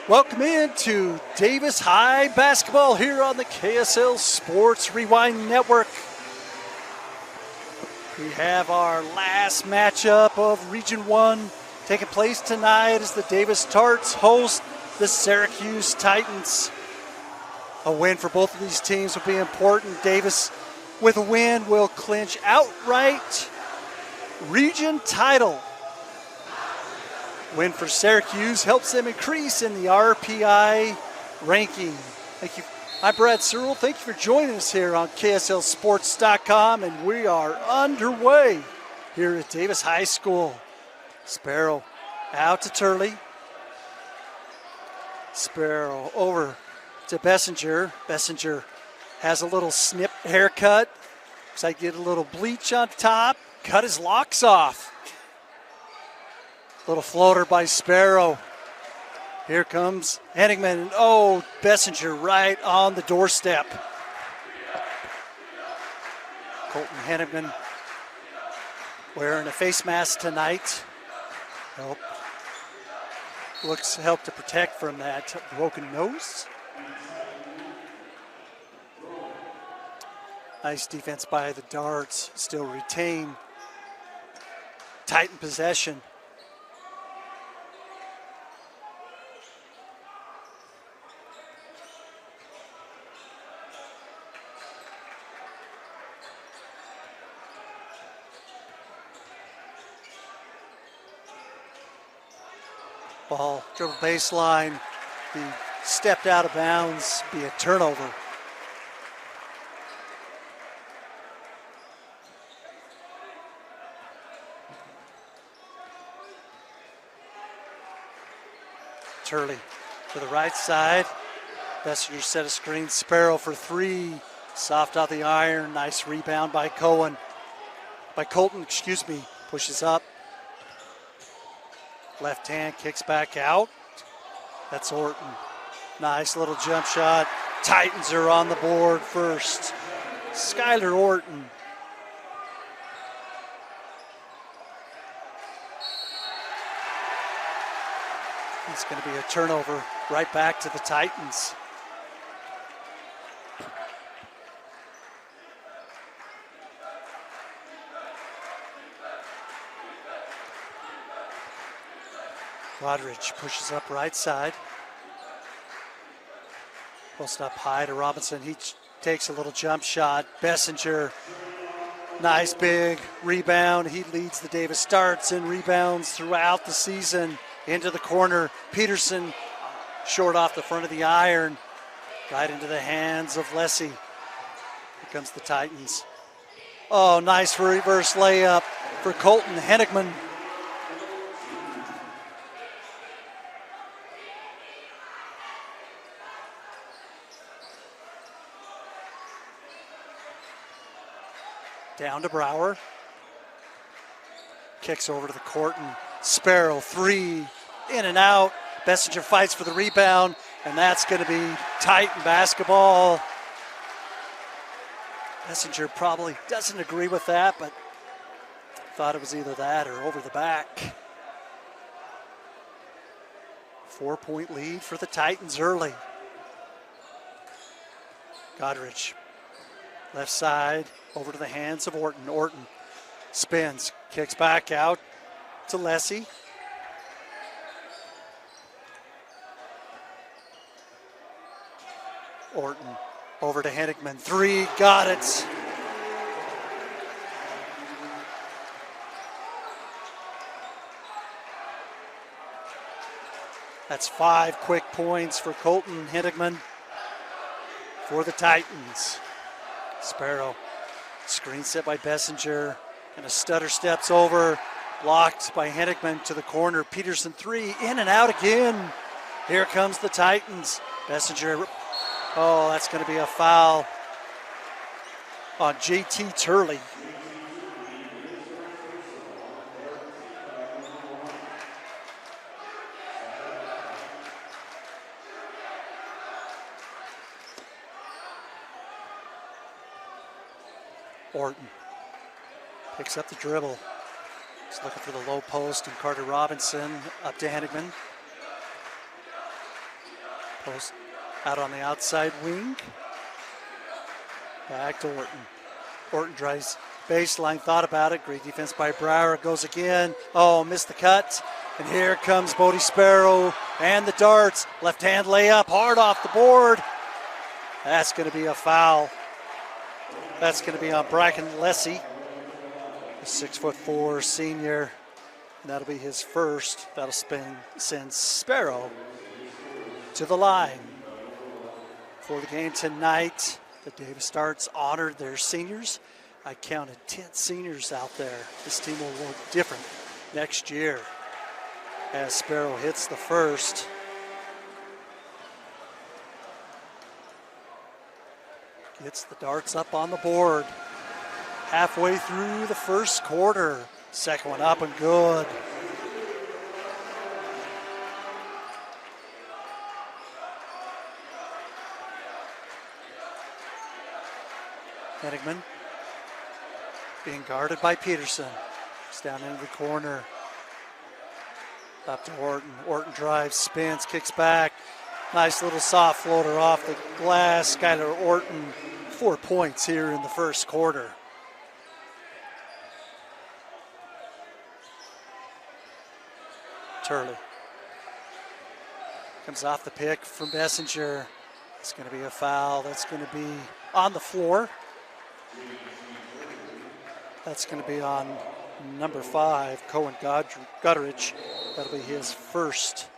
Welcome into Davis High basketball here on the KSL Sports Rewind Network. We have our last matchup of Region 1 taking place tonight as the Davis Tarts host the Syracuse Titans. A win for both of these teams will be important. Davis, with a win, will clinch outright region title. Win for Syracuse helps them increase in the RPI ranking. Thank you. I'm Brad Searle. Thank you for joining us here on KSLSports.com, and we are underway here at Davis High School. Sparrow out to Turley. Sparrow over to Bessinger. Bessinger has a little snip haircut. Looks like he get a little bleach on top. Cut his locks off. Little floater by Sparrow. Here comes Hennigman. Oh, Bessinger right on the doorstep. Colton Hennigman wearing a face mask tonight. Help to protect from that broken nose. Nice defense by the Darts. Still retain Titan possession. Ball, dribble baseline, he stepped out of bounds, be a turnover. Turley to the right side. Bessinger set a screen. Sparrow for three. Soft out the iron. Nice rebound by Colton, pushes up. Left hand kicks back out. That's Orton. Nice little jump shot. Titans are on the board first. Skylar Orton. It's going to be a turnover right back to the Titans. Rodrich pushes up right side. Post up high to Robinson. He takes a little jump shot. Bessinger, nice big rebound. He leads the Davis Starts in rebounds throughout the season. Into the corner. Peterson short off the front of the iron. Right into the hands of Lessie. Here comes the Titans. Oh, nice reverse layup for Colton Hennigman. Down to Brower. Kicks over to the court, and Sparrow, three, in and out. Bessinger fights for the rebound, and that's going to be Titan basketball. Bessinger probably doesn't agree with that, but thought it was either that or over the back. 4-point lead for the Titans early. Godrich, left side, over to the hands of Orton. Orton spins, kicks back out to Lessie. Orton over to Hennigman. Three, got it. That's 5 quick points for Colton Hennigman for the Titans. Sparrow, screen set by Bessinger, and a stutter steps over, blocked by Hennigman to the corner. Peterson, three, in and out again. Here comes the Titans. Bessinger, oh, that's going to be a foul on JT Turley. Orton picks up the dribble. He's looking for the low post, and Carter Robinson up to Hennigman. Post out on the outside wing. Back to Orton. Orton drives baseline, thought about it. Great defense by Brower. Goes again. Oh, missed the cut. And here comes Bodie Sparrow and the darts. Left hand layup, hard off the board. That's going to be a foul. That's going to be on Bracken Lessie, the 6'4" senior. And that'll be his first. That'll send Sparrow to the line. For the game tonight, the Davis Darts honored their seniors. I counted 10 seniors out there. This team will look different next year as Sparrow hits the first. Gets the darts up on the board. Halfway through the first quarter. Second one up and good. Henigman being guarded by Peterson. He's down into the corner. Up to Orton. Orton drives, spins, kicks back. Nice little soft floater off the glass. Skylar Orton, 4 points here in the first quarter. Turley comes off the pick from Bessinger. It's going to be a foul. That's going to be on the floor. That's going to be on number 5, Cohen Gutteridge. That'll be his first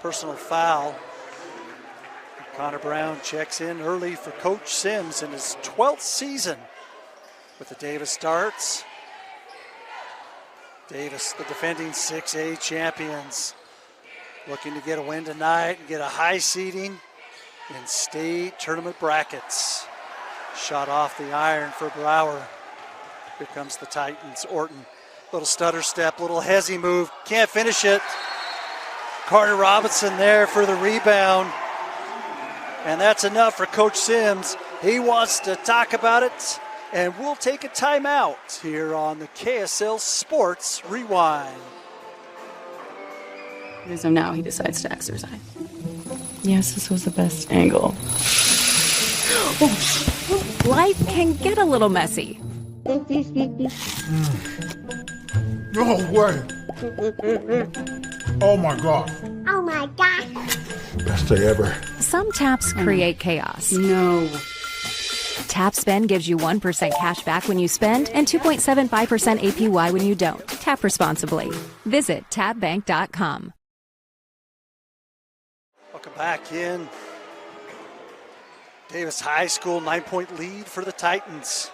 personal foul. Connor Brown checks in early for Coach Sims in his 12th season with the Davis Darts. Davis, the defending 6A champions, looking to get a win tonight and get a high seeding in state tournament brackets. Shot off the iron for Brower. Here comes the Titans. Orton, little stutter step, little hezzy move, can't finish it. Carter Robinson there for the rebound. And that's enough for Coach Sims. He wants to talk about it, and we'll take a timeout here on the KSL Sports Rewind. So now he decides to exercise. Yes, this was the best angle. Life can get a little messy. No way. Oh my God. Oh my God. Best day ever. Some taps create chaos. No. Tap Spend gives you 1% cash back when you spend and 2.75% APY when you don't. Tap responsibly. Visit tapbank.com. Welcome back in. Davis High School, 9-point lead for the Titans.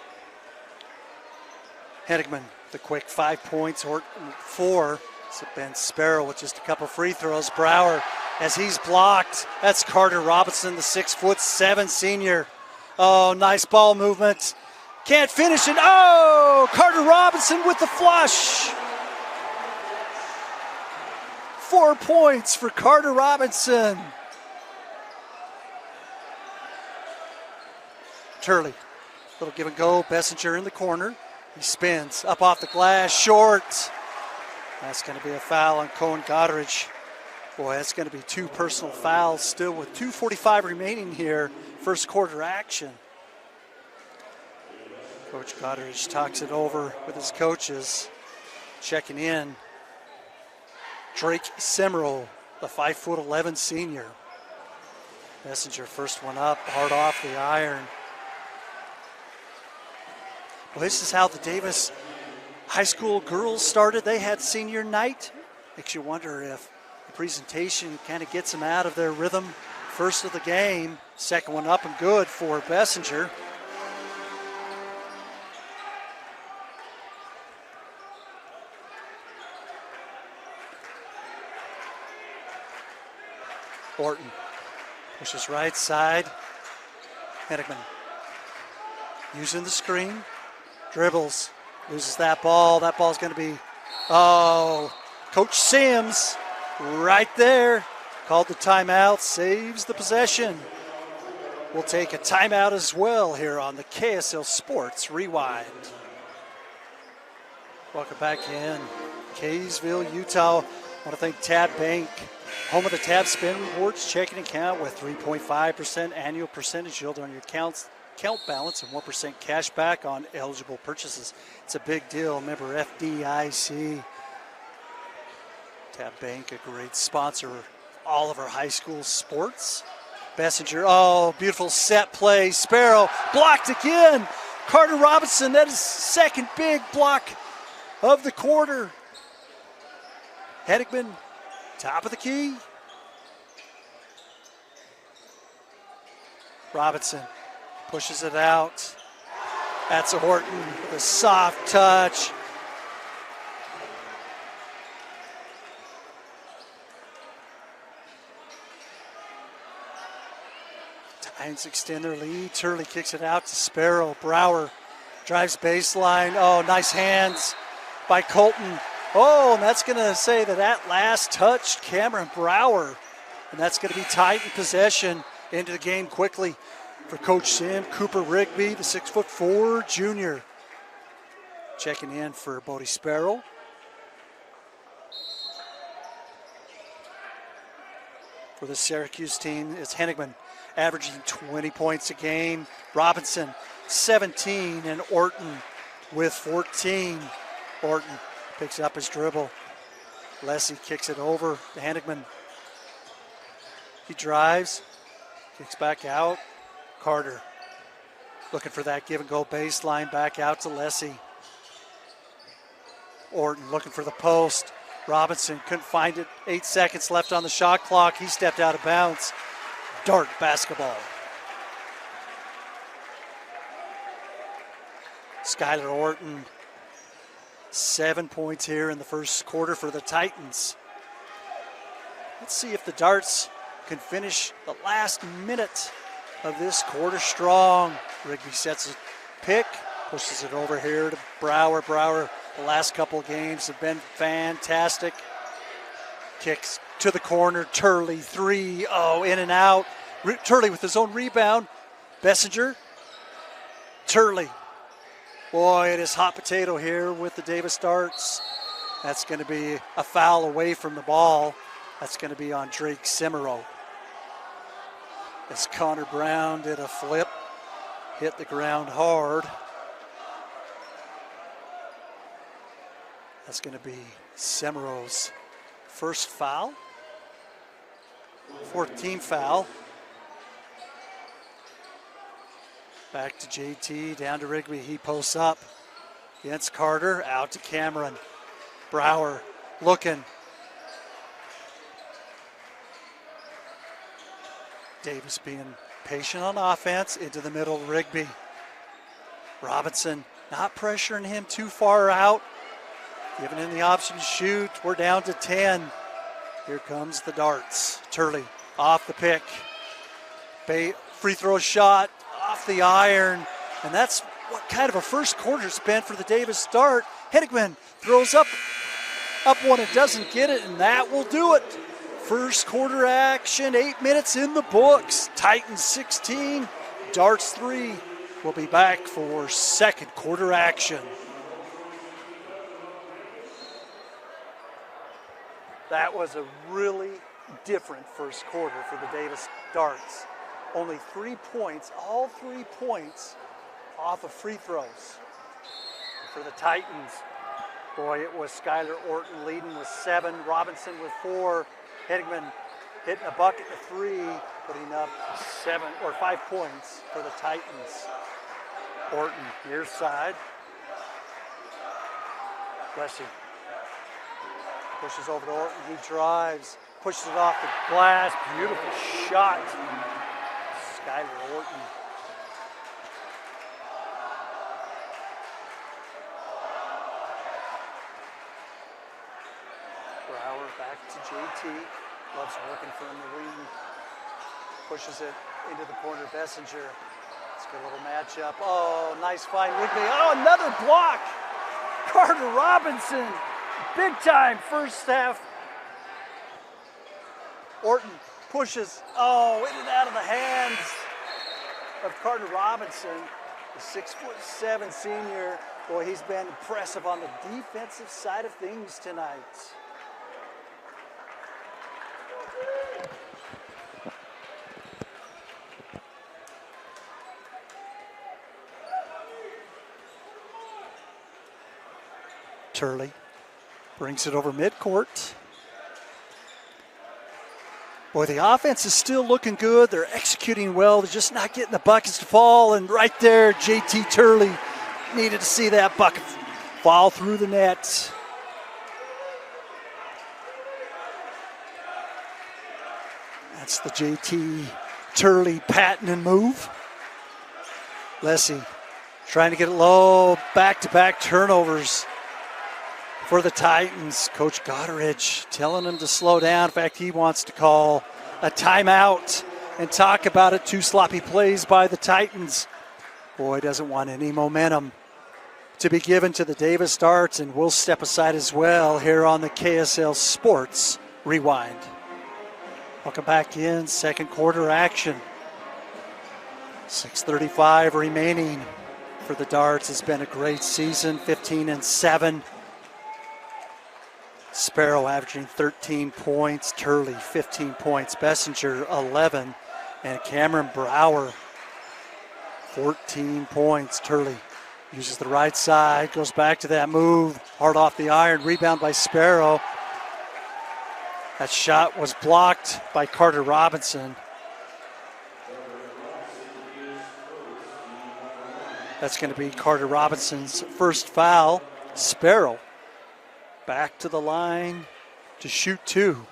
Henigman, the quick 5 points, or 4. So Ben Sparrow with just a couple free throws. Brower, as he's blocked, that's Carter Robinson, the 6'7" senior. Oh, nice ball movement. Can't finish it. Oh, Carter Robinson with the flush. 4 points for Carter Robinson. Turley, little give and go. Bessinger in the corner. He spins up off the glass, short. That's going to be a foul on Cohen Goddard. Boy, that's going to be 2 personal fouls still with 2:45 remaining here. First quarter action. Coach Goddard talks it over with his coaches. Checking in. Drake Semro, the 5'11" senior. Bessinger first one up, hard off the iron. Well, this is how the Davis High School girls started. They had senior night. Makes you wonder if the presentation kind of gets them out of their rhythm. First of the game, second one up and good for Bessinger. Orton pushes right side. Henigman using the screen. Dribbles, loses that ball. That ball's going to be, Coach Sims right there. Called the timeout, saves the possession. We'll take a timeout as well here on the KSL Sports Rewind. Welcome back in Kaysville, Utah. I want to thank Tad Bank Home of the Tab Spin Rewards checking account with 3.5% annual percentage yield on your count balance and 1% cash back on eligible purchases. It's a big deal. Remember FDIC. Tab Bank, a great sponsor of all of our high school sports. Bessinger, oh, beautiful set play. Sparrow blocked again. Carter Robinson, that is second big block of the quarter. Henigman, top of the key. Robinson pushes it out. That's Horton with a soft touch. Titans extend their lead. Turley kicks it out to Sparrow. Brower drives baseline. Oh, nice hands by Colton. Oh, and that's going to say that last touched Cameron Brower. And that's going to be Titan possession into the game quickly for Coach Sim. Cooper Rigby, the 6'4" junior. Checking in for Bodie Sparrow. For the Syracuse team, it's Henigman, averaging 20 points a game. Robinson, 17, and Orton with 14. Orton picks up his dribble. Lessie kicks it over to Henigman. He drives, kicks back out. Carter looking for that give and go baseline, back out to Lessie. Orton looking for the post. Robinson couldn't find it. 8 seconds left on the shot clock. He stepped out of bounds. Dart basketball. Skylar Orton, 7 points here in the first quarter for the Titans. Let's see if the Darts can finish the last minute of this quarter strong. Rigby sets a pick, pushes it over here to Brower. Brower, the last couple of games have been fantastic. Kicks to the corner. Turley, 3. Oh, in and out. Turley with his own rebound. Bessinger. Turley. Boy, it is hot potato here with the Davis Darts. That's going to be a foul away from the ball. That's going to be on Drake Simero. As Connor Brown did a flip, hit the ground hard. That's going to be Semero's first foul. 14th foul. Back to JT, down to Rigby. He posts up against Carter, out to Cameron. Brower looking. Davis being patient on offense, into the middle, Rigby. Robinson not pressuring him too far out, giving him the option to shoot. We're down to 10. Here comes the Darts. Turley off the pick. Free throw shot off the iron. And that's what kind of a first quarter's been for the Davis Dart. Henigman throws up one, it doesn't get it, and that will do it. First quarter action, 8 minutes in the books. Titans 16, Darts 3. We'll be back for second quarter action. That was a really different first quarter for the Davis Darts. Only 3 points, all 3 points off of free throws. For the Titans, boy, it was Skylar Orton leading with 7, Robinson with 4, Henigman hitting a bucket to 3, putting up 5 points for the Titans. Orton near side. Lessie pushes over to Orton. He drives, pushes it off the glass. Beautiful shot. Skylar Orton. Brower back to JT. Loves working from the wing. Pushes it into the corner. Bessinger. Let's get a little matchup. Oh, nice find. Rigby. Oh, another block. Carter Robinson. Big time first half. Orton pushes. Oh, in and out of the hands of Carter Robinson, the 6'7" senior. Boy, he's been impressive on the defensive side of things tonight. Turley brings it over midcourt. Boy, the offense is still looking good. They're executing well. They're just not getting the buckets to fall. And right there, JT Turley needed to see that bucket fall through the net. That's the JT Turley patent and move. Lessie trying to get it low. Back-to-back turnovers for the Titans. Coach Goddard telling them to slow down. In fact, he wants to call a timeout and talk about it. 2 sloppy plays by the Titans. Boy, doesn't want any momentum to be given to the Davis Darts, and we'll step aside as well here on the KSL Sports Rewind. Welcome back in, second quarter action. 6:35 remaining for the Darts. It's been a great season, 15-7. Sparrow averaging 13 points, Turley 15 points, Bessinger 11, and Cameron Brower 14 points. Turley uses the right side, goes back to that move, hard off the iron, rebound by Sparrow. That shot was blocked by Carter Robinson. That's going to be Carter Robinson's first foul. Sparrow back to the line to shoot 2.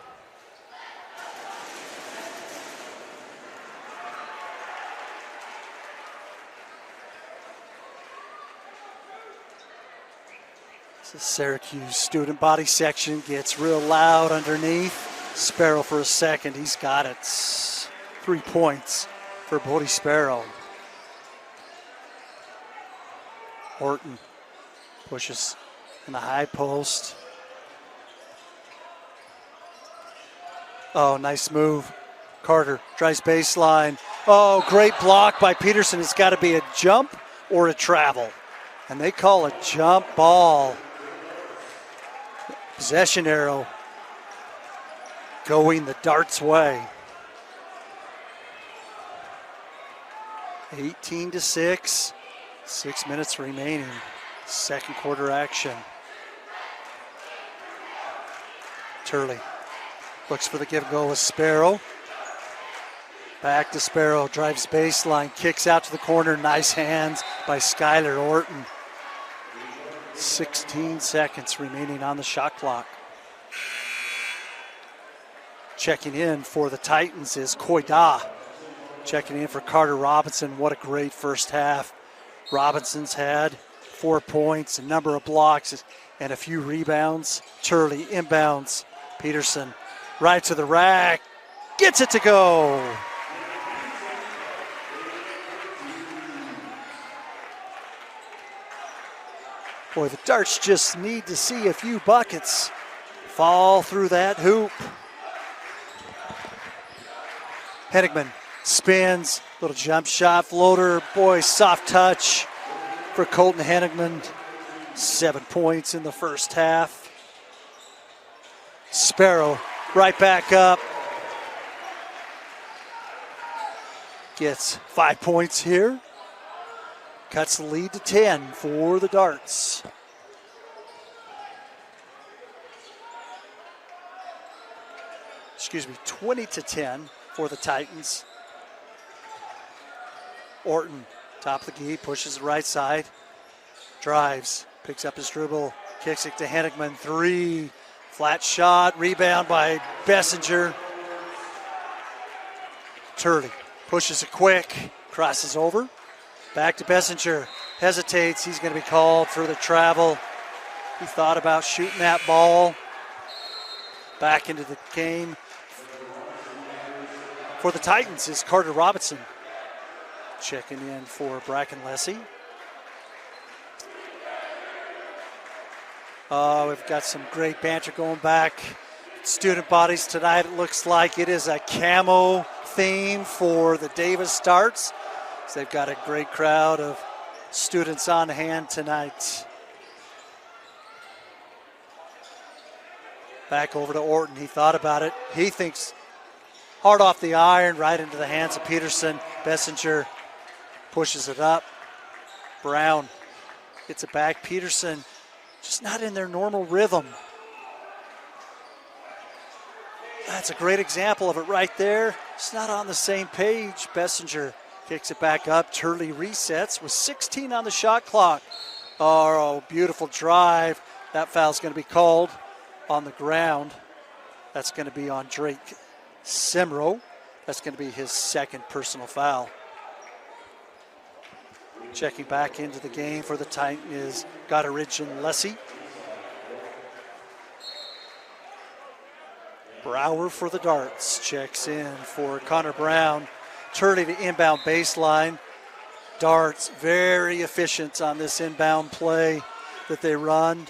The Syracuse student body section gets real loud underneath. Sparrow for a second, he's got it. 3 points for Bodie Sparrow. Horton pushes in the high post. Oh, nice move. Carter drives baseline. Oh, great block by Peterson. It's got to be a jump or a travel. And they call a jump ball. Possession arrow going the Darts' way. 18-6. 6 minutes remaining. Second quarter action. Turley looks for the give and go with Sparrow. Back to Sparrow, drives baseline, kicks out to the corner. Nice hands by Skylar Orton. 16 seconds remaining on the shot clock. Checking in for the Titans is Koida. Checking in for Carter Robinson. What a great first half. Robinson's had 4 points, a number of blocks, and a few rebounds. Turley inbounds. Peterson right to the rack. Gets it to go. Boy, the Darts just need to see a few buckets fall through that hoop. Henigman spins, little jump shot, floater. Boy, soft touch for Colton Henigman. 7 points in the first half. Sparrow right back up. Gets 5 points here. Cuts the lead to 10 for the Darts. Excuse me, 20-10 for the Titans. Orton, top of the key, pushes the right side. Drives, picks up his dribble, kicks it to Henigman. 3, flat shot, rebound by Bessinger. Turley pushes it quick, crosses over. Back to Bessinger, hesitates, he's going to be called for the travel. He thought about shooting that ball. Back into the game for the Titans is Carter Robinson. Checking in for Bracken Lessie. Oh, we've got some great banter going back. Student bodies tonight, it looks like it is a camo theme for the Davis Darts. So they've got a great crowd of students on hand tonight. Back over to Orton. He thought about it. He thinks hard off the iron, right into the hands of Peterson. Bessinger pushes it up. Brown gets it back. Peterson just not in their normal rhythm. That's a great example of it right there. It's not on the same page. Bessinger kicks it back up. Turley resets with 16 on the shot clock. Oh, beautiful drive. That foul's going to be called on the ground. That's going to be on Drake Semro. That's going to be his second personal foul. Checking back into the game for the Titan is Goddard and Lessie. Brower for the Darts. Checks in for Connor Brown. Turley to inbound baseline. Darts very efficient on this inbound play that they run.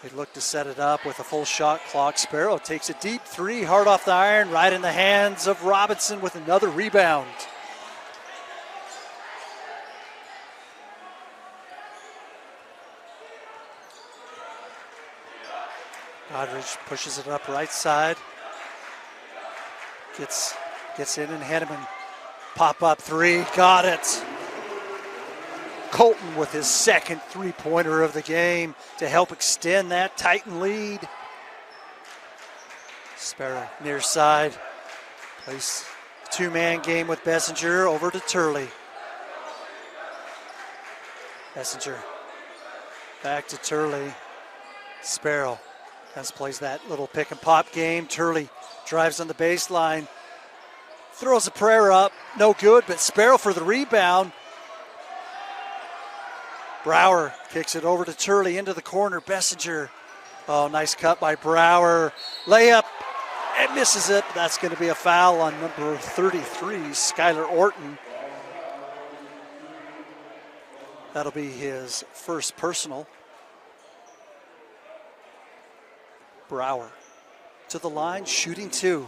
They look to set it up with a full shot clock. Sparrow takes a deep three, hard off the iron, right in the hands of Robinson with another rebound. Godridge pushes it up right side. Gets in and Henneman. Pop up three, got it. Colton with his second three-pointer of the game to help extend that Titan lead. Sparrow near side. Plays two-man game with Bessinger over to Turley. Bessinger back to Turley. Sparrow plays that little pick and pop game. Turley drives on the baseline. Throws a prayer up. No good, but Sparrow for the rebound. Brower kicks it over to Turley into the corner. Bessinger. Oh, nice cut by Brower. Layup. It misses it. That's going to be a foul on number 33, Skylar Orton. That'll be his first personal. Brower to the line, shooting two.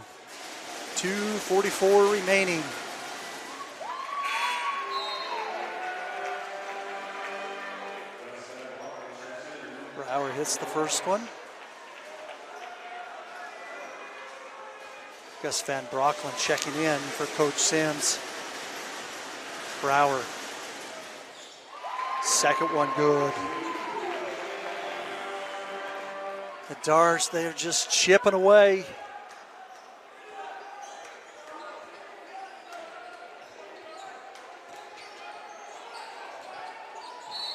2:44 remaining. Brower hits the first one. Gus Van Brocklin checking in for Coach Sims. Brower. Second one good. The Darts, they're just chipping away.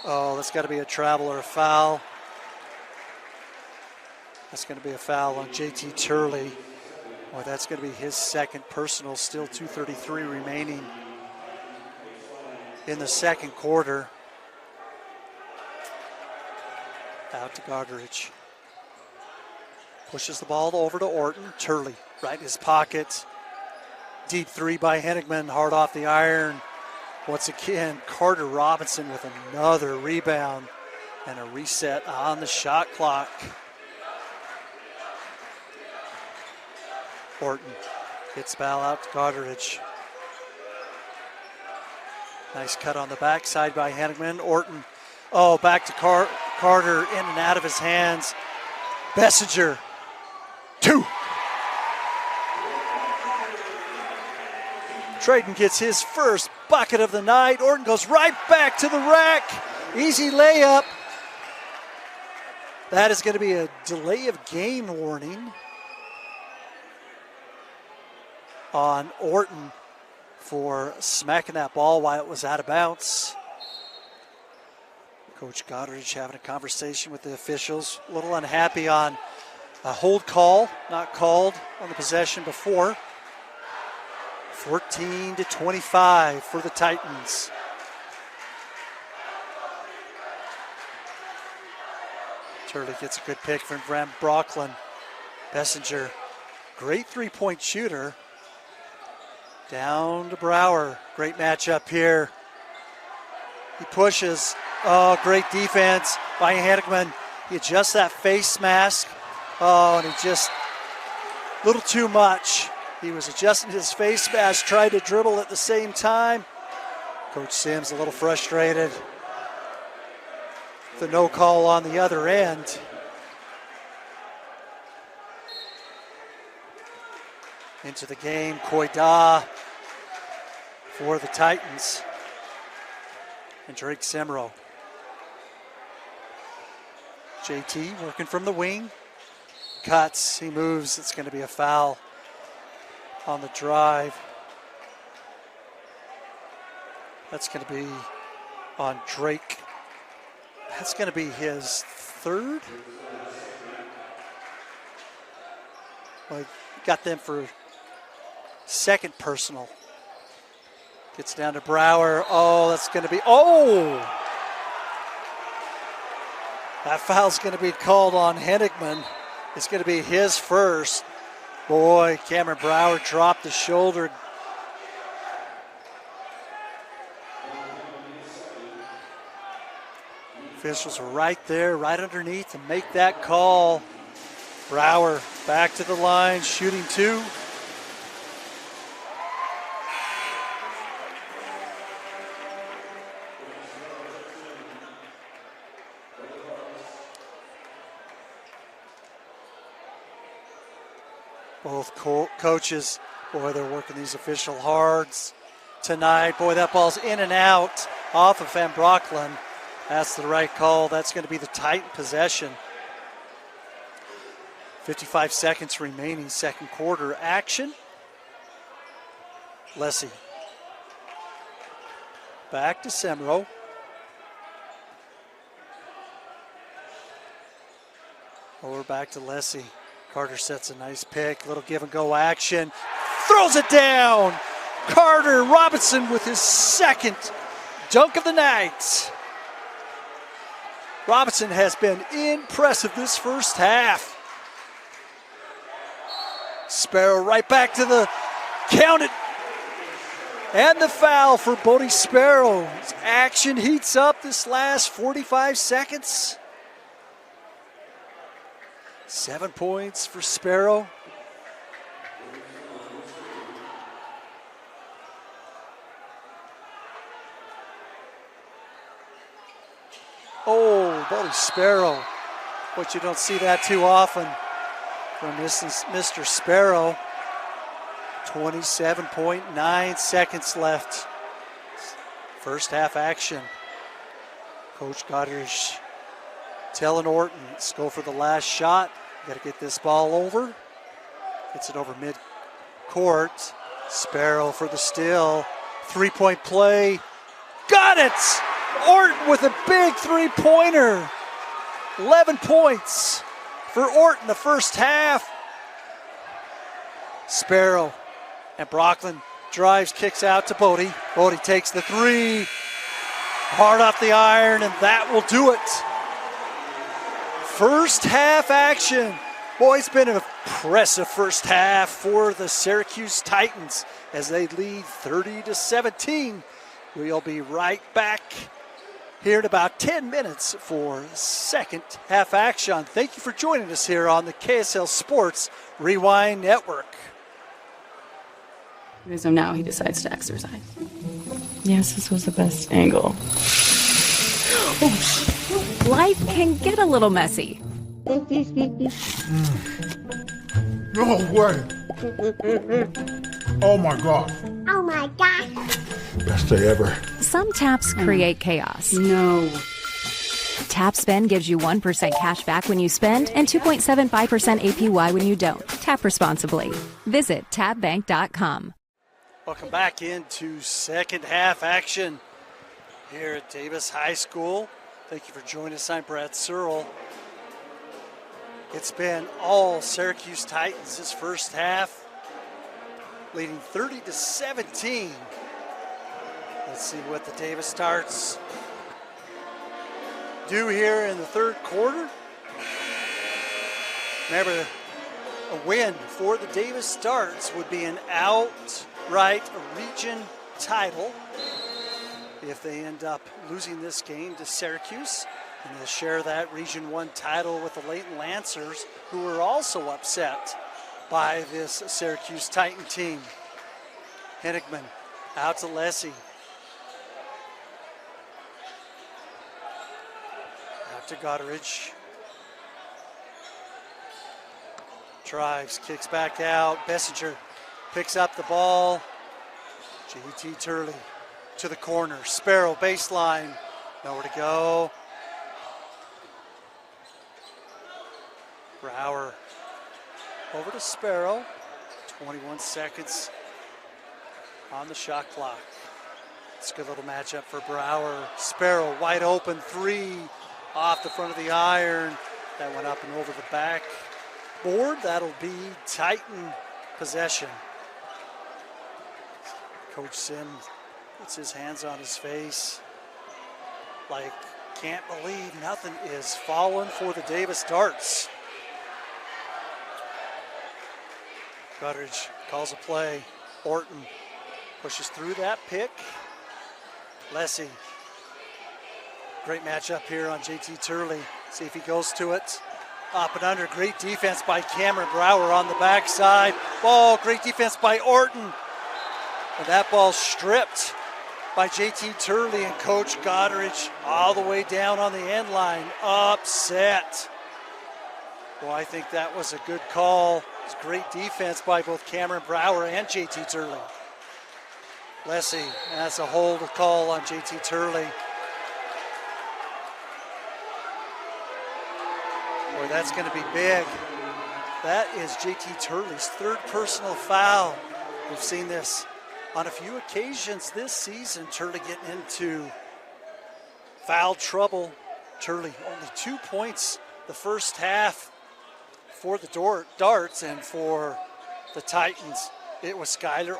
Oh, that's got to be a travel or a foul. That's going to be a foul on JT Turley. Boy, that's going to be his second personal. Still 2:33 remaining in the second quarter. Out to Godrich. Pushes the ball over to Orton. Turley right in his pocket. Deep three by Henigman, hard off the iron. Once again, Carter Robinson with another rebound and a reset on the shot clock. Orton gets ball out to Godrich. Nice cut on the backside by Henigman. Orton, back to Carter, in and out of his hands. Bessinger, two. Trayton gets his first bucket of the night. Orton goes right back to the rack. Easy layup. That is going to be a delay of game warning on Orton for smacking that ball while it was out of bounds. Coach Godrich having a conversation with the officials. A little unhappy on a hold call, not called on the possession before. 14-25 for the Titans. Turley gets a good pick from Van Brocklin. Bessinger, great three-point shooter. Down to Brower. Great matchup here. He pushes. Oh, great defense by Henigman. He adjusts that face mask. Oh, and he just, a little too much. He was adjusting his face mask, tried to dribble at the same time. Coach Sims a little frustrated. The no call on the other end. Into the game, Koida for the Titans. And Drake Semro. JT working from the wing. Cuts, he moves, it's going to be a foul on the drive. That's going to be on Drake. That's going to be his third. Well, got them for second personal. Gets down to Brower. Oh, that's going to be, that foul's going to be called on Hennickman. It's going to be his first. Boy, Cameron Brower dropped the shoulder. Officials are right there, right underneath to make that call. Brower back to the line, shooting two. Both coaches, boy, they're working these official hards tonight. Boy, that ball's in and out off of Van Brocklin. That's the right call. That's going to be the Titan possession. 55 seconds remaining, second quarter action. Lessie. Back to Semro. Over back to Lessie. Carter sets a nice pick, little give and go action. Throws it down. Carter Robinson with his second dunk of the night. Robinson has been impressive this first half. Sparrow right back to the count it. And the foul for Bodie Sparrow. His action heats up this last 45 seconds. 7 points for Sparrow. Oh, Bodie Sparrow. But you don't see that too often from Mr. Sparrow. 27.9 seconds left. First half action. Coach Goddard telling Orton, let's go for the last shot. Got to get this ball over. Gets it over mid-court. Sparrow for the steal. Three-point play. Got it! Orton with a big three-pointer. 11 points for Orton the first half. Sparrow and Brocklin drives, kicks out to Bodie. Bodie takes the three. Hard off the iron, and that will do it. First half action. Boy, it's been an impressive first half for the Syracuse Titans as they lead 30-17. We'll be right back here in about 10 minutes for second half action. Thank you for joining us here on the KSL Sports Rewind Network. So now he decides to exercise. Yes, this was the best angle. Life can get a little messy. No way. Oh my God. Oh my gosh. Best day ever. Some taps create chaos. No. Tap Spend gives you 1% cash back when you spend and 2.75% APY when you don't. Tap responsibly. Visit tapbank.com. Welcome back into second half action here at Davis High School. Thank you for joining us. I'm Brad Searle. It's been all Syracuse Titans this first half, leading 30-17. Let's see what the Davis Starts do here in the third quarter. Remember, a win for the Davis Starts would be an outright region title if they end up losing this game to Syracuse. And they'll share that Region 1 title with the Layton Lancers, who are also upset by this Syracuse Titan team. Hennickman out to Lessie. Out to Goddard. Drives, kicks back out. Bessinger picks up the ball. J.T. Turley to the corner. Sparrow baseline. Nowhere to go. Brower over to Sparrow. 21 seconds on the shot clock. It's a good little matchup for Brower. Sparrow wide open, three off the front of the iron. That went up and over the back board. That'll be Titan possession. Coach Sims puts his hands on his face like, can't believe nothing is falling for the Davis Darts. Gutteridge calls a play. Orton pushes through that pick. Lessie. Great matchup here on JT Turley. See if he goes to it. Up and under. Great defense by Cameron Brower on the backside. Ball. Great defense by Orton. And that ball stripped by JT Turley and Coach Gutteridge all the way down on the end line. Upset. Well, I think that was a good call. It's great defense by both Cameron Brower and JT Turley. Lessie, that's a hold call on JT Turley. Boy, that's going to be big. That is JT Turley's third personal foul. We've seen this on a few occasions this season. Turley getting into foul trouble. Turley only 2 points the first half for the Darts, and for the Titans, it was Skylar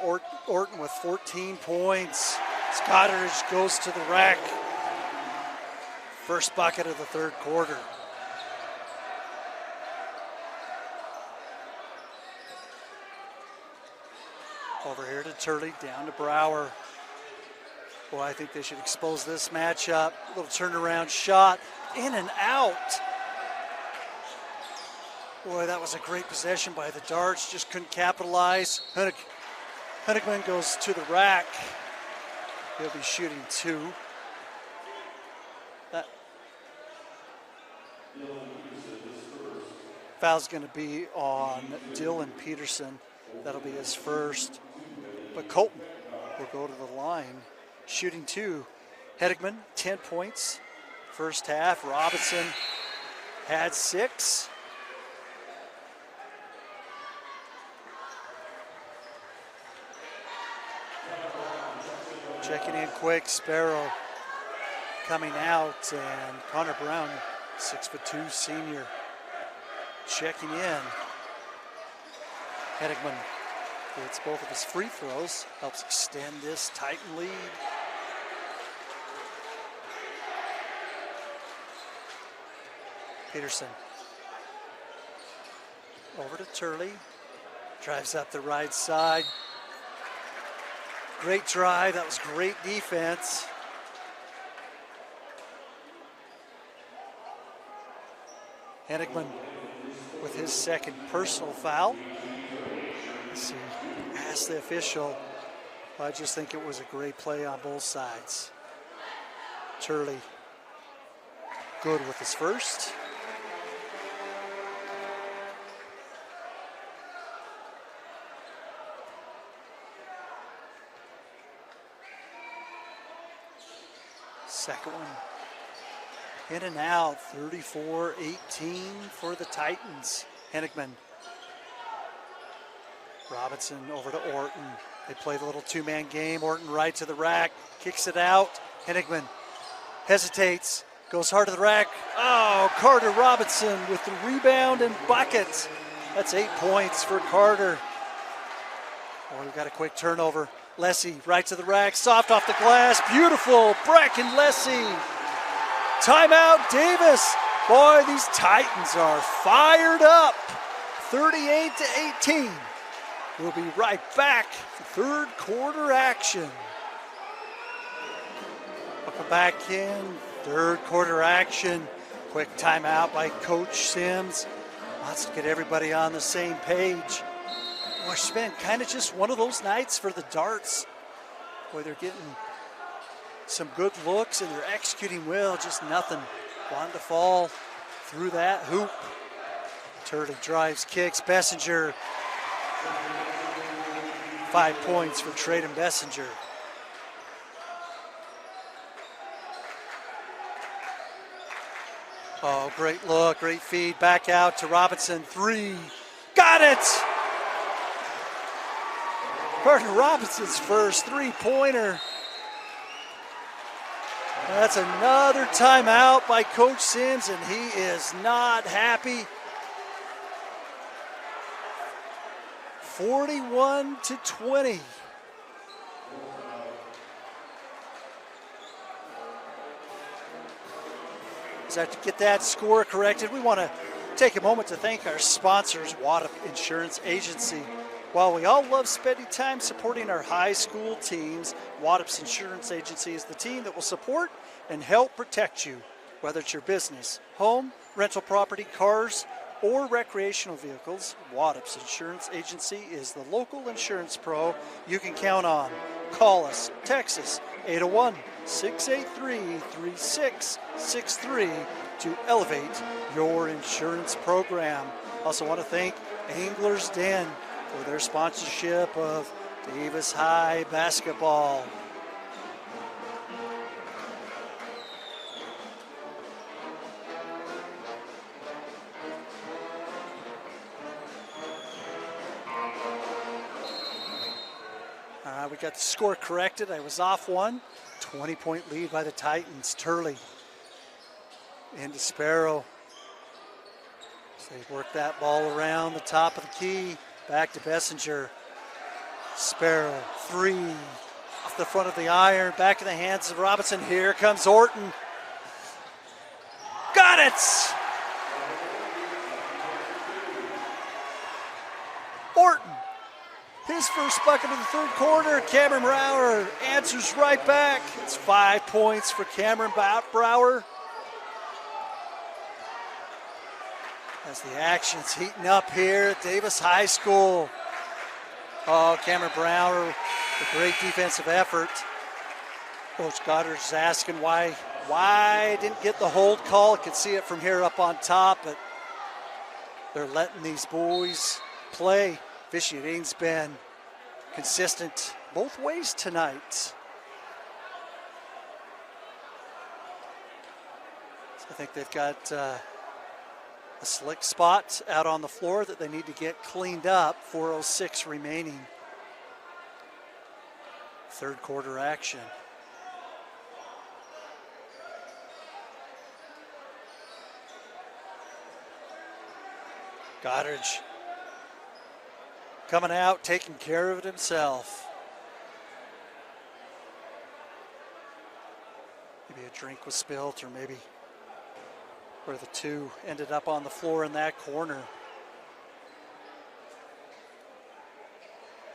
Orton with 14 points. Gutteridge goes to the rack. First bucket of the third quarter. Over here to Turley, down to Brower. Boy, I think they should expose this matchup. Little turnaround shot, in and out. Boy, that was a great possession by the Darts. Just couldn't capitalize. Henigman goes to the rack. He'll be shooting two. That foul's going to be on Dylan Peterson. That'll be his first. But Colton will go to the line. Shooting two. Henigman, 10 points. First half. Robinson had 6. Checking in quick, Sparrow coming out, and Connor Brown, 6'2" senior, checking in. Henigman gets both of his free throws, helps extend this Titan lead. Peterson over to Turley, drives up the right side. Great drive, that was great defense. Henigman with his second personal foul. Let's see, ask the official. I just think it was a great play on both sides. Turley, good with his first. Second one in and out, 34-18 for the Titans. Henigman. Robinson over to Orton. They play the little two-man game. Orton right to the rack, kicks it out. Henigman hesitates, goes hard to the rack. Oh, Carter Robinson with the rebound and bucket. That's 8 points for Carter. Oh, we've got a quick turnover. Lessie right to the rack, soft off the glass, beautiful, Bracken Lessie. Timeout Davis. Boy, these Titans are fired up. 38-18. We'll be right back for third quarter action. Welcome back in, third quarter action. Quick timeout by Coach Sims. Wants to get everybody on the same page. Boy, it's been kind of just one of those nights for the Darts. Boy, they're getting some good looks and they're executing well, just nothing wanting to fall through that hoop. Turley drives, kicks, Bessinger. 5 points for Traden Bessinger. Oh, great look, great feed. Back out to Robinson. 3. Got it! Carter Robinson's first three-pointer. That's another timeout by Coach Sims, and he is not happy. 41-20. So to get that score corrected, we want to take a moment to thank our sponsors, Waddup Insurance Agency. While we all love spending time supporting our high school teams, Waddup's Insurance Agency is the team that will support and help protect you. Whether it's your business, home, rental property, cars, or recreational vehicles, Waddup's Insurance Agency is the local insurance pro you can count on. Call us, text us, 801-683-3663 to elevate your insurance program. Also want to thank Angler's Den for their sponsorship of Davis High basketball. We got the score corrected. I was off one. 20-point lead by the Titans. Turley into Sparrow. So they work that ball around the top of the key. Back to Bessinger. Sparrow, 3. Off the front of the iron. Back in the hands of Robinson. Here comes Orton. Got it! Orton. His first bucket of the third quarter. Cameron Brower answers right back. It's 5 points for Cameron Brower. As the action's heating up here at Davis High School. Oh, Cameron Brower, a great defensive effort. Coach Goddard's asking why didn't get the hold call. Could see it from here up on top, but they're letting these boys play. Officiating's been consistent both ways tonight. So I think they've got a slick spot out on the floor that they need to get cleaned up. 4:06 remaining. Third quarter action. Goddard coming out, taking care of it himself. Maybe a drink was spilt, or maybe where the two ended up on the floor in that corner.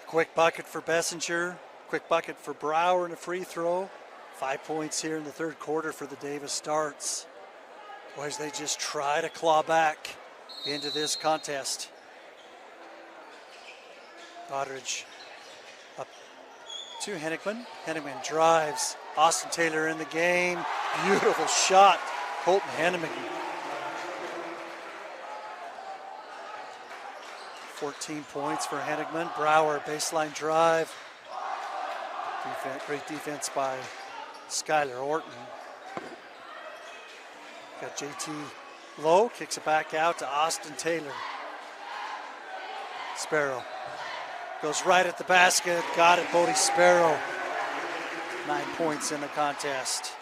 Quick bucket for Bessinger, quick bucket for Brower and a free throw. 5 points here in the third quarter for the Davis Starts. Boys, they just try to claw back into this contest. Goddard up to Hennigan. Hennigan drives. Austin Taylor in the game. Beautiful shot. Colton Hennigan. 14 points for Hennigan. Brower, baseline drive. Great defense by Skylar Orton. Got JT Lowe, kicks it back out to Austin Taylor. Sparrow goes right at the basket. Got it, Bodie Sparrow. 9 points in the contest.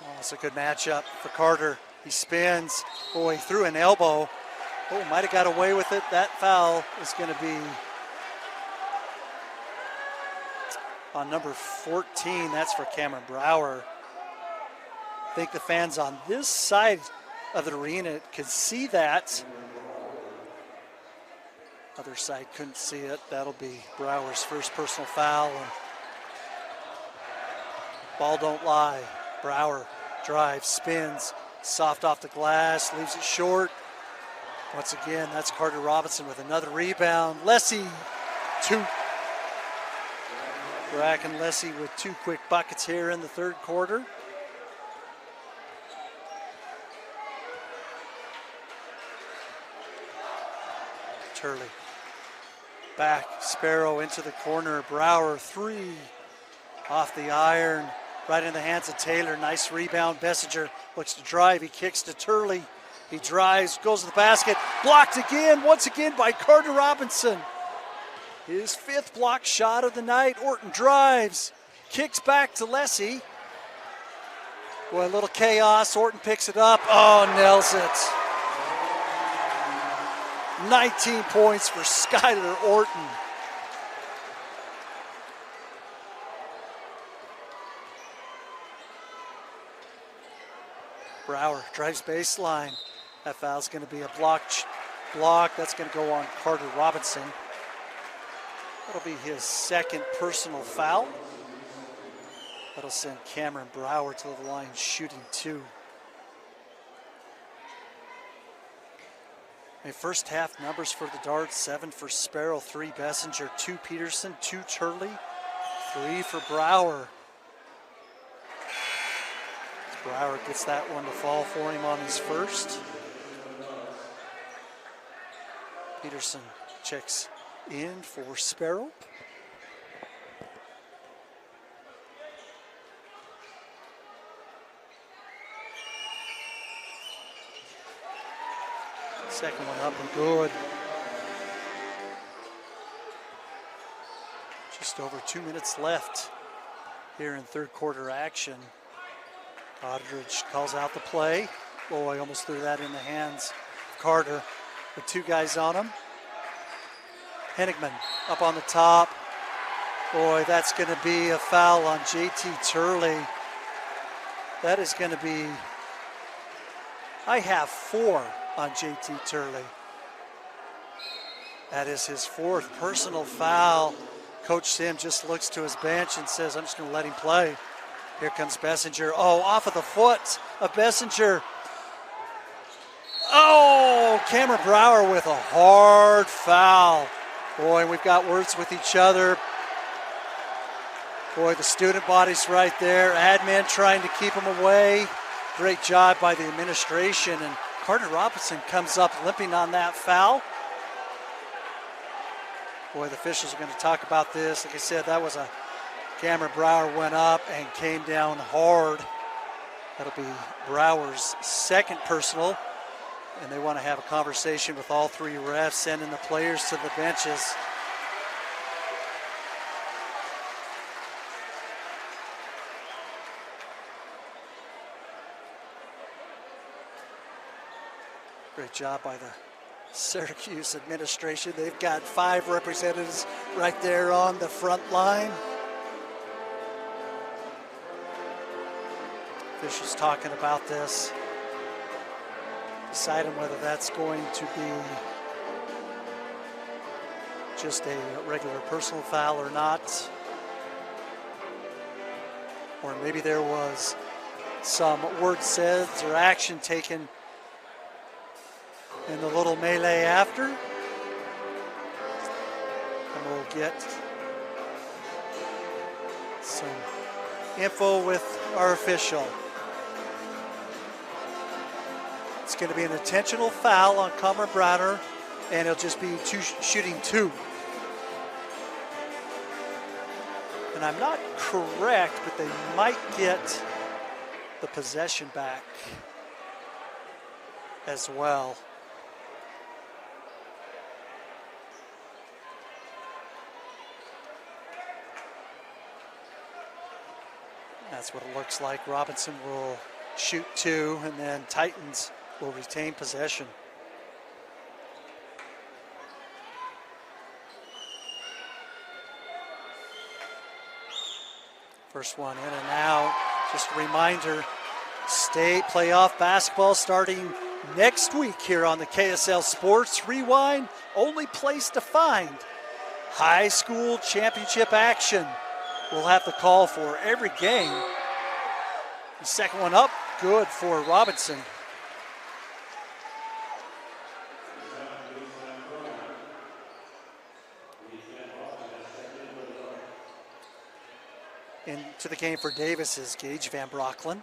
Oh, it's a good matchup for Carter. He spins. Oh, he threw an elbow. Oh, might have got away with it. That foul is going to be on number 14. That's for Cameron Brower. I think the fans on this side of the arena could see that. Other side couldn't see it. That'll be Brower's first personal foul. And ball don't lie. Brower drives, spins, soft off the glass, leaves it short. Once again, that's Carter Robinson with another rebound. Lessie, 2. Bracken Lessie with 2 quick buckets here in the third quarter. Turley. Back, Sparrow into the corner. Brower, 3. Off the iron. right in the hands of Taylor. Nice rebound. Bessinger looks to drive. He kicks to Turley. He drives, goes to the basket. Blocked again, once again by Carter Robinson. His 5th block shot of the night. Orton drives, kicks back to Lessie. Boy, a little chaos. Orton picks it up. Oh, nails it. 19 points for Skylar Orton. Brower drives baseline. That foul's going to be a block. That's going to go on Carter Robinson. That'll be his 2nd personal foul. That'll send Cameron Brower to the line shooting 2. First half numbers for the Darts: 7 for Sparrow, 3 Bessinger, 2 Peterson, 2 Turley, 3 for Brower. Brower gets that one to fall for him on his first. Peterson checks in for Sparrow. Second one up and good. Just over 2 minutes left here in 3rd quarter action. Goddard calls out the play. Boy, almost threw that in the hands of Carter with 2 guys on him. Henigman up on the top. Boy, that's going to be a foul on JT Turley. That is going to be, I have 4 on JT Turley. That is his 4th personal foul. Coach Sim just looks to his bench and says, I'm just going to let him play. Here comes Bessinger. Oh, off of the foot of Bessinger. Oh, Cameron Brower with a hard foul. Boy, we've got words with each other. Boy, the student body's right there. Admin trying to keep him away. Great job by the administration. And Carter Robinson comes up limping on that foul. Boy, the officials are going to talk about this. Like I said, that was a Cameron Brower went up and came down hard. That'll be Brower's 2nd personal. And they want to have a conversation with all 3 refs, sending the players to the benches. Great job by the Syracuse administration. They've got 5 representatives right there on the front line. Officials talking about this, deciding whether that's going to be just a regular personal foul or not. Or maybe there was some word said or action taken in the little melee after. And we'll get some info with our official. It's going to be an intentional foul on Cameron Brower, and it'll just be shooting 2. And I'm not correct, but they might get the possession back as well. That's what it looks like. Robinson will shoot 2, and then Titans will retain possession. First one in and out. Just a reminder, state playoff basketball starting next week here on the KSL Sports Rewind. Only place to find high school championship action. We'll have the call for every game. The second one up, good for Robinson. Into the game for Davis is Gage Van Brocklin.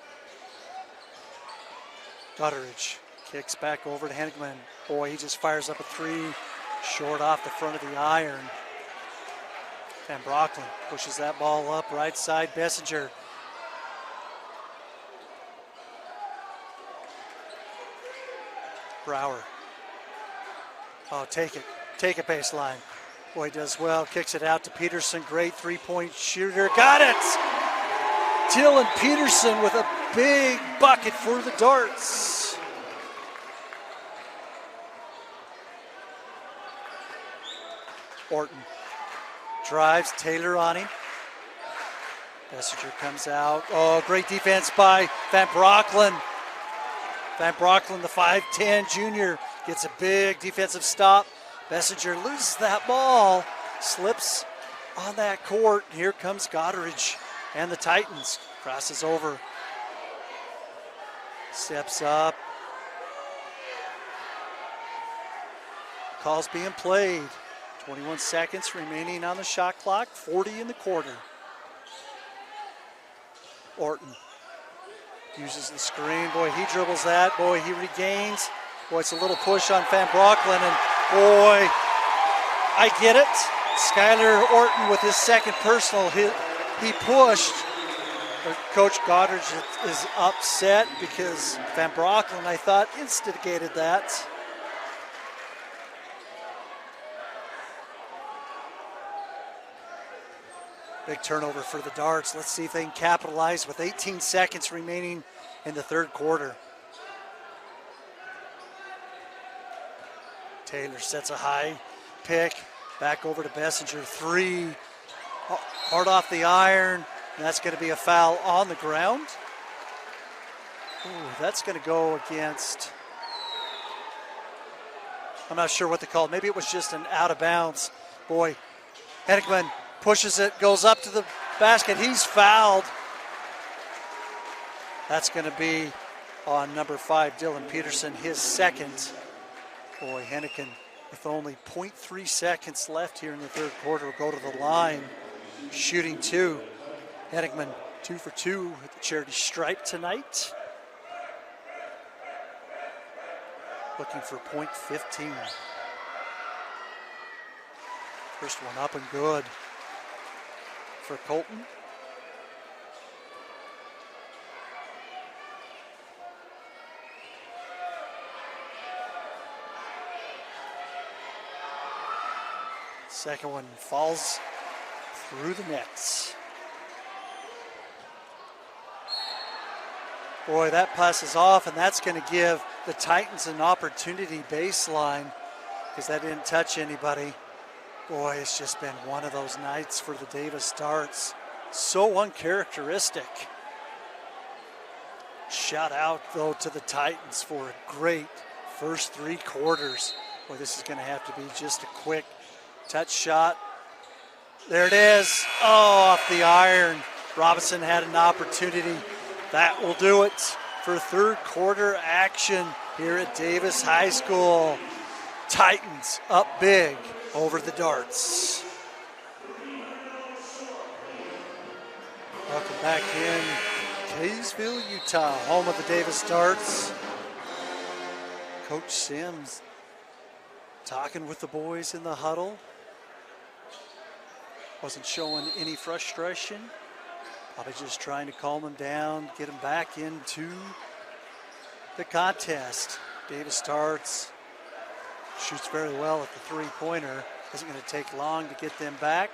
Gutteridge kicks back over to Henigman. Boy, he just fires up a 3, short off the front of the iron. Van Brocklin pushes that ball up right side. Bessinger Brower. Oh, take it. Take it baseline. Boy, does well. Kicks it out to Peterson. Great three-point shooter. Got it! Dylan Peterson with a big bucket for the Darts. Orton drives. Taylor on him. Messenger comes out. Oh, great defense by Van Brocklen. Van Brocklen, the 5'10 junior, gets a big defensive stop. Messenger loses that ball, slips on that court. Here comes Goddard and the Titans. Crosses over. Steps up. Call's being played. 21 seconds remaining on the shot clock. 40 in the quarter. Orton uses the screen. Boy, he dribbles that. Boy, he regains. Boy, it's a little push on Van Brocklen. And boy, I get it. Skylar Orton with his second personal. He pushed. But Coach Goddard is upset because Van Brocklen, I thought, instigated that. Big turnover for the Darts. Let's see if they can capitalize with 18 seconds remaining in the third quarter. Taylor sets a high pick. Back over to Bessinger. Three. Hard off the iron. And that's going to be a foul on the ground. Ooh, that's going to go against, I'm not sure what they called. Maybe it was just an out of bounds. Boy, Hennickman pushes it, goes up to the basket. He's fouled. That's going to be on number 5, Dylan Peterson, his second. Boy, Hennigan with only 0.3 seconds left here in the third quarter will go to the line, shooting 2. Hennigan 2 for 2 with the charity stripe tonight. Looking for .15. First one up and good for Colton. Second one falls through the nets. Boy, that pass is off, and that's going to give the Titans an opportunity baseline because that didn't touch anybody. Boy, it's just been one of those nights for the Davis Darts. So uncharacteristic. Shout out, though, to the Titans for a great first 3 quarters. Boy, this is going to have to be just a quick touch shot. There it is. Oh, off the iron. Robinson had an opportunity. That will do it for third quarter action here at Davis High School. Titans up big over the Darts. Welcome back in Kaysville, Utah, home of the Davis Darts. Coach Sims talking with the boys in the huddle. Wasn't showing any frustration. Probably just trying to calm them down, get them back into the contest. Davis Darts shoots very well at the three-pointer. Isn't going to take long to get them back.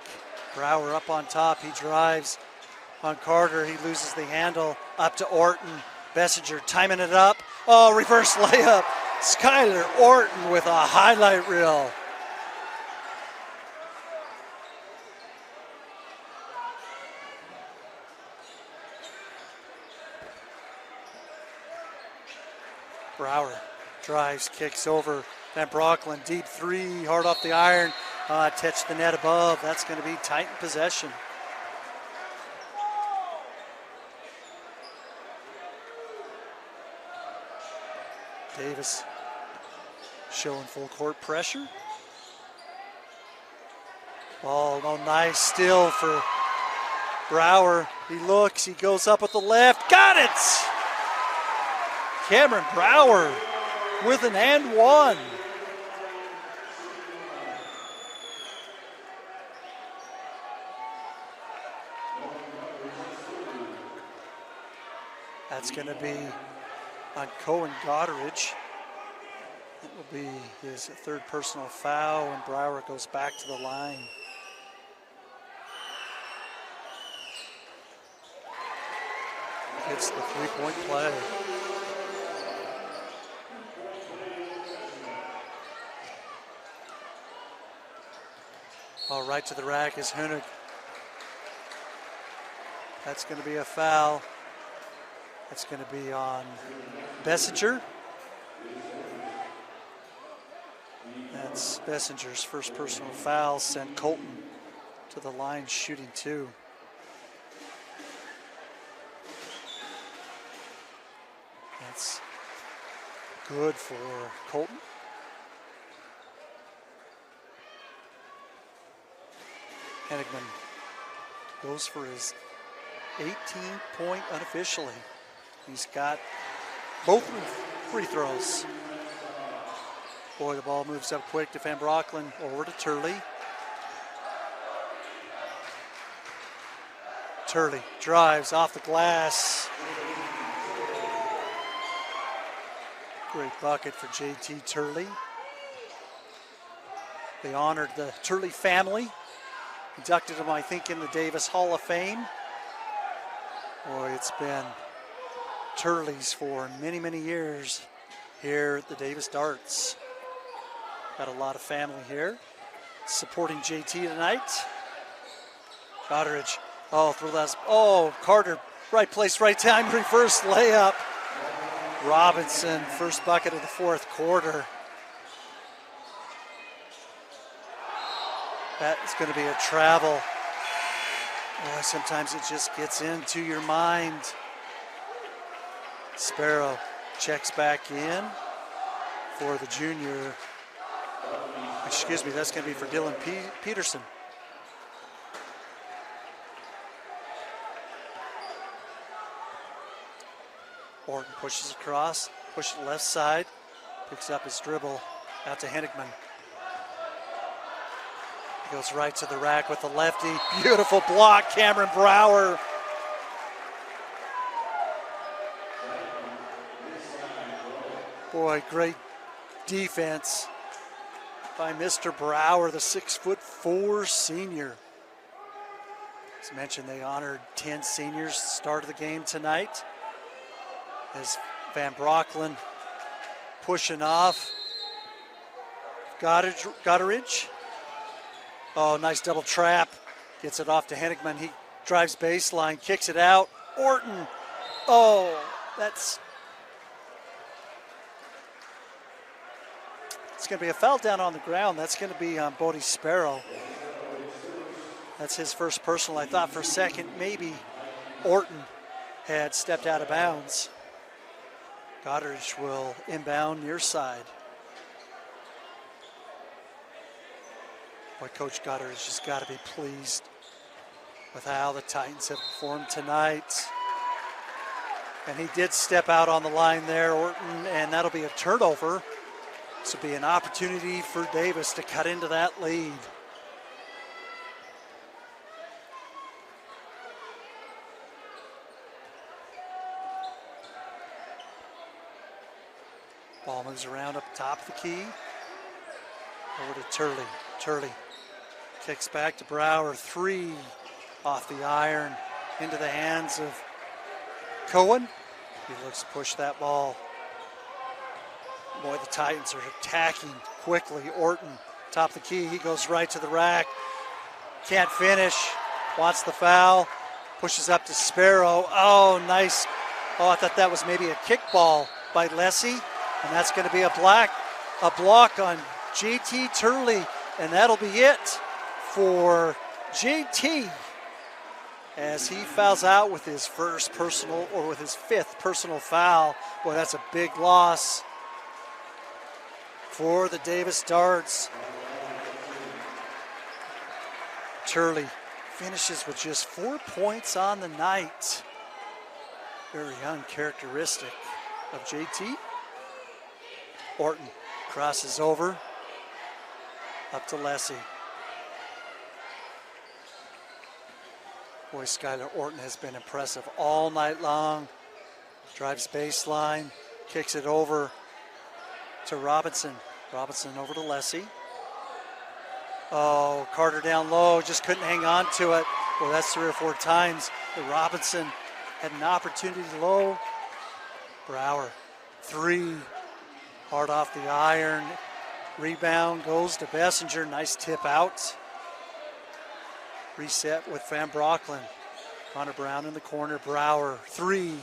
Brower up on top. He drives on Carter. He loses the handle. Up to Orton. Bessinger timing it up. Oh, reverse layup. Skylar Orton with a highlight reel. Brower drives, kicks over. Van Brocklen, deep 3, hard off the iron. Touched the net above. That's going to be Titan possession. Davis showing full court pressure. Ball, no, nice steal for Brower. He looks, he goes up with the left. Got it! Cameron Brower with an and one. That's going to be on Cohen Goddard. It will be his third personal foul, and Brower goes back to the line. Hits the three-point play. All right to the rack is Hunig. That's going to be a foul. That's going to be on Bessinger. That's Bessinger's first personal foul, sent Colton to the line shooting 2. That's good for Colton. Henigman goes for his 18-point unofficially. He's got both free throws. Boy, the ball moves up quick to Van Broecklyn, over to Turley. Turley drives off the glass. Great bucket for JT Turley. They honored the Turley family. Inducted him, I think, in the Davis Hall of Fame. Boy, it's been Turley's for many, many years here at the Davis Darts. Got a lot of family here supporting JT tonight. Goddard, through that. Carter, right place, right time, reverse layup. Robinson, first bucket of the fourth quarter. That is going to be a travel. Boy, sometimes it just gets into your mind. Sparrow checks back in for the junior. Excuse me, that's going to be for Dylan Peterson. Orton pushes across, pushes to the left side, picks up his dribble out to Henigman. He goes right to the rack with the lefty. Beautiful block, Cameron Brower. Boy, great defense by Mr. Brower, the 6'4" senior. As mentioned, they honored 10 seniors at the start of the game tonight. As Van Broecklyn pushing off. Goddard. Oh, nice double trap. Gets it off to Henigman. He drives baseline, kicks it out. Orton. Oh, it's going to be a foul down on the ground. That's going to be on Bodie Sparrow. That's his first personal. I thought for a second maybe Orton had stepped out of bounds. Goddard will inbound near side. Boy, Coach Goddard has just got to be pleased with how the Titans have performed tonight. And he did step out on the line there, Orton, and that'll be a turnover. This will be an opportunity for Davis to cut into that lead. Ball moves around up top of the key. Over to Turley. Turley kicks back to Brower. 3 off the iron into the hands of Cohen. He looks to push that ball. Boy, the Titans are attacking quickly. Orton, top of the key. He goes right to the rack. Can't finish. Wants the foul. Pushes up to Sparrow. Oh, nice. Oh, I thought that was maybe a kickball by Lessie. And that's going to be a block on JT Turley. And that'll be it for JT as he fouls out with his first personal, or with his 5th personal foul. Boy, that's a big loss for the Davis Darts. Turley finishes with just 4 points on the night. Very uncharacteristic of JT. Orton crosses over, up to Lessie. Boy, Skylar Orton has been impressive all night long. Drives baseline, kicks it over. to Robinson. Robinson over to Lessie. Oh, Carter down low, just couldn't hang on to it. Well, that's 3 or 4 times that Robinson had an opportunity low. Brower, 3, hard off the iron. Rebound goes to Bessinger, nice tip out. Reset with Van Brocklin. Connor Brown in the corner, Brower, 3,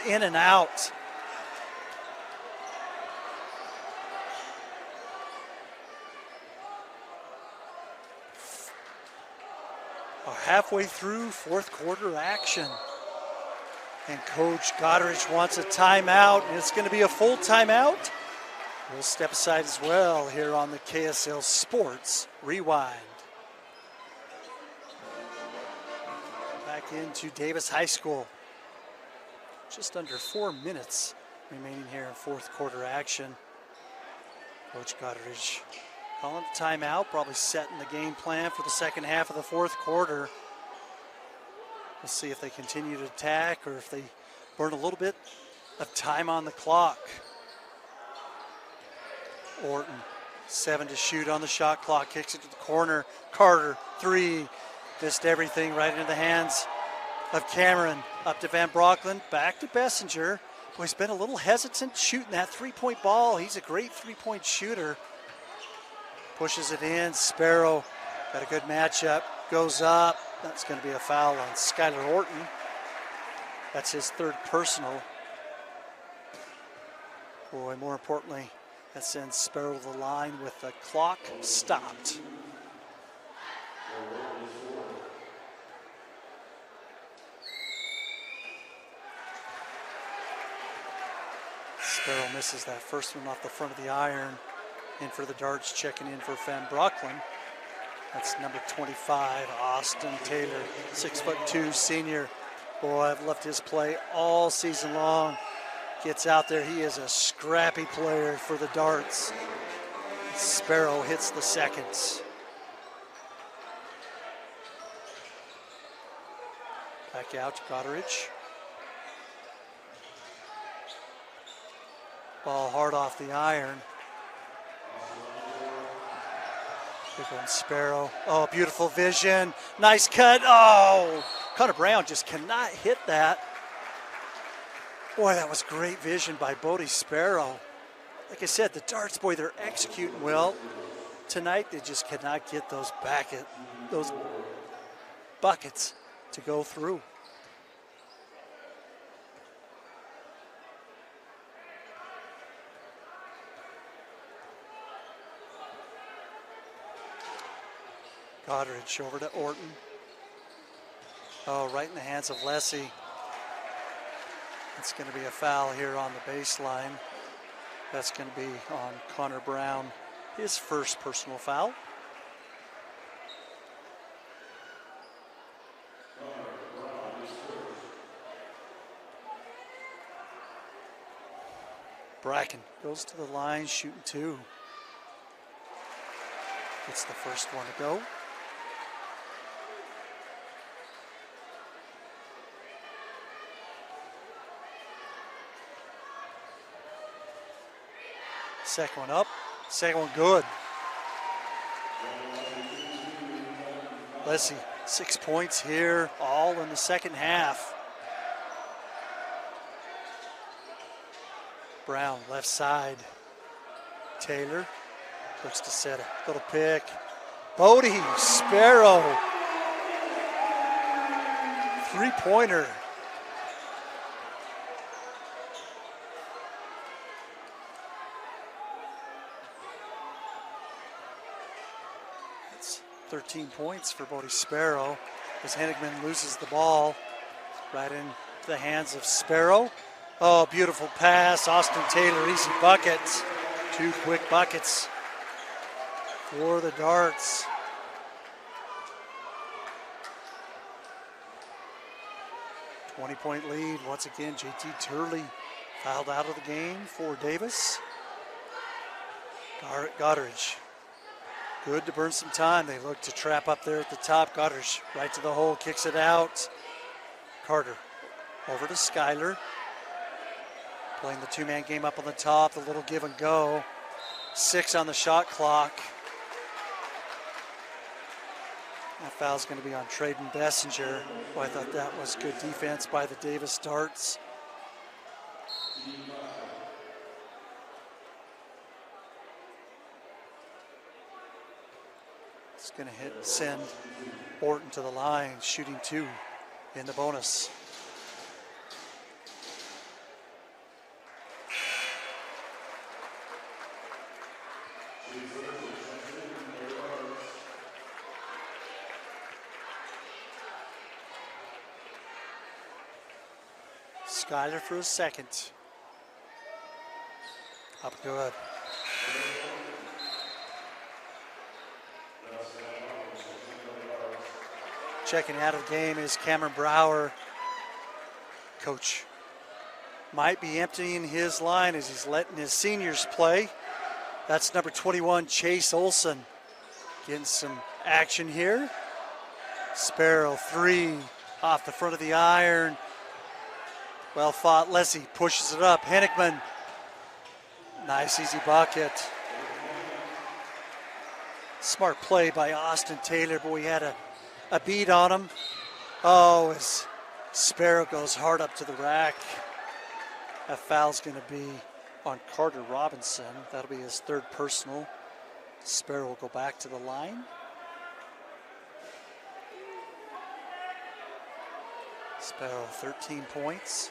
in and out. Halfway through fourth quarter action. And Coach Goddard wants a timeout, and it's going to be a full timeout. We'll step aside as well here on the KSL Sports Rewind. Back into Davis High School. Just under 4 minutes remaining here in fourth quarter action. Coach Goddard calling a timeout, probably setting the game plan for the second half of the fourth quarter. We'll see if they continue to attack or if they burn a little bit of time on the clock. Orton, 7 to shoot on the shot clock, kicks it to the corner. Carter, 3, missed everything right into the hands of Cameron. Up to Van Brocklin, back to Bessinger. Boy, he's been a little hesitant shooting that three-point ball. He's a great three-point shooter. Pushes it in. Sparrow got a good matchup. Goes up. That's going to be a foul on Skylar Orton. That's his 3rd personal. Boy, more importantly, that sends Sparrow to the line with the clock stopped. Sparrow misses that first one off the front of the iron. In for the darts, checking in for Van Brocklin. That's number 25, Austin Taylor, 6'2" senior. Boy, I've loved his play all season long. Gets out there, he is a scrappy player for the darts. Sparrow hits the seconds. Back out to Goddard. Ball hard off the iron. Big one, Sparrow. Oh, beautiful vision. Nice cut. Oh, Connor Brown just cannot hit that. Boy, that was great vision by Bodie Sparrow. Like I said, the darts, boy, they're executing well. Tonight, they just cannot get those buckets to go through. Goddard over to Orton. Oh, right in the hands of Lessie. It's going to be a foul here on the baseline. That's going to be on Connor Brown, his 1st personal foul. Bracken goes to the line, shooting 2. Gets the first one to go. Second one up, second one good. Lessie, 6 points here, all in the second half. Brown, left side. Taylor looks to set a little pick. Bodie Sparrow, 3-pointer. That's 13 points for Bodie Sparrow as Henigman loses the ball right into the hands of Sparrow. Oh, beautiful pass. Austin Taylor, easy bucket. 2 quick buckets for the darts. $20-point lead. Once again, JT Turley fouled out of the game for Davis. Goddard, good to burn some time. They look to trap up there at the top. Goddard right to the hole, kicks it out. Carter over to Skyler. Playing the two-man game up on the top, the little give and go. 6 on the shot clock. That foul's going to be on Traden Bessinger. Oh, I thought that was good defense by the Davis Darts. It's going to send Orton to the line, shooting 2 in the bonus. Skyler for his second. Up good. Checking out of the game is Cameron Brower. Coach might be emptying his line as he's letting his seniors play. That's number 21, Chase Olson. Getting some action here. Sparrow 3 off the front of the iron. Well fought. Leslie pushes it up. Hennickman. Nice easy bucket. Smart play by Austin Taylor, but we had a beat on him. Oh, as Sparrow goes hard up to the rack. That foul's going to be on Carter Robinson. That'll be his 3rd personal. Sparrow will go back to the line. Sparrow 13 points.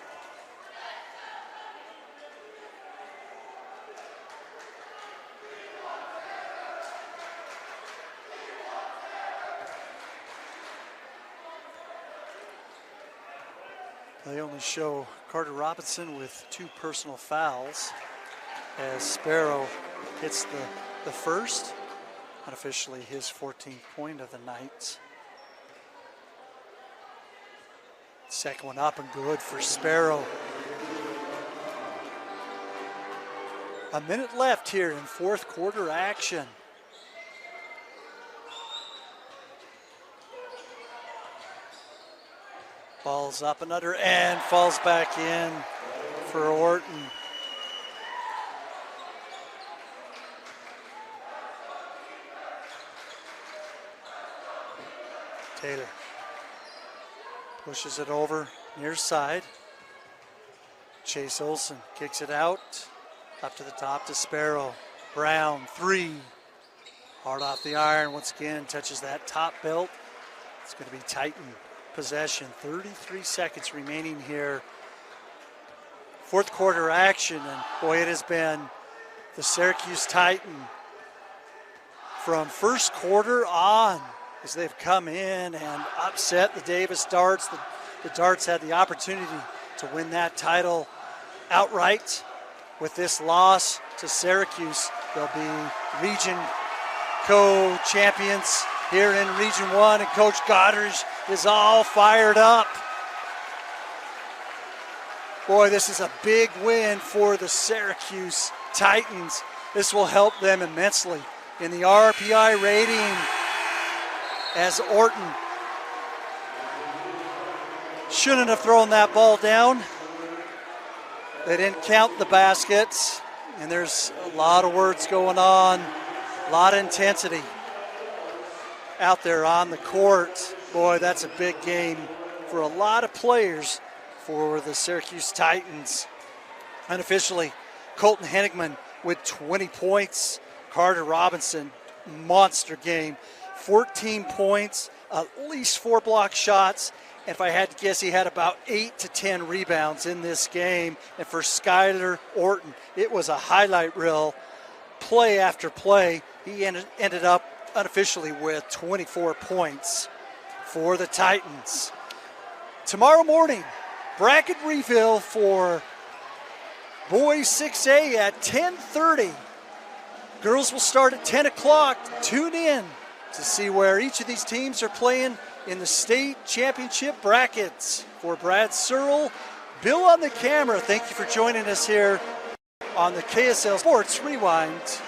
They only show Carter Robinson with 2 personal fouls as Sparrow hits the first, unofficially his 14th point of the night. Second one up and good for Sparrow. A minute left here in 4th quarter action. Ball's up and under and falls back in for Orton. Taylor pushes it over near side. Chase Olson kicks it out. Up to the top to Sparrow. Brown, 3. Hard off the iron once again, touches that top belt. It's going to be Titan possession. 33 seconds remaining here. 4th quarter action, and boy, it has been the Syracuse Titan from 1st quarter on as they've come in and upset the Davis Darts. The Darts had the opportunity to win that title outright. With this loss to Syracuse, they'll be region co-champions here in Region 1, and Coach Goddard is all fired up. Boy, this is a big win for the Syracuse Titans. This will help them immensely in the RPI rating as Orton shouldn't have thrown that ball down. They didn't count the baskets, and there's a lot of words going on, a lot of intensity out there on the court. Boy, that's a big game for a lot of players for the Syracuse Titans. Unofficially, Colton Hennickman with 20 points. Carter Robinson, monster game. 14 points, at least 4 block shots. And if I had to guess, he had about 8 to 10 rebounds in this game. And for Skyler Orton, it was a highlight reel, play after play. He ended up unofficially with 24 points for the Titans. Tomorrow morning, bracket reveal for boys 6A at 10:30. Girls will start at 10 o'clock. Tune in to see where each of these teams are playing in the state championship brackets. For Brad Searle, Bill on the camera, thank you for joining us here on the KSL Sports Rewind.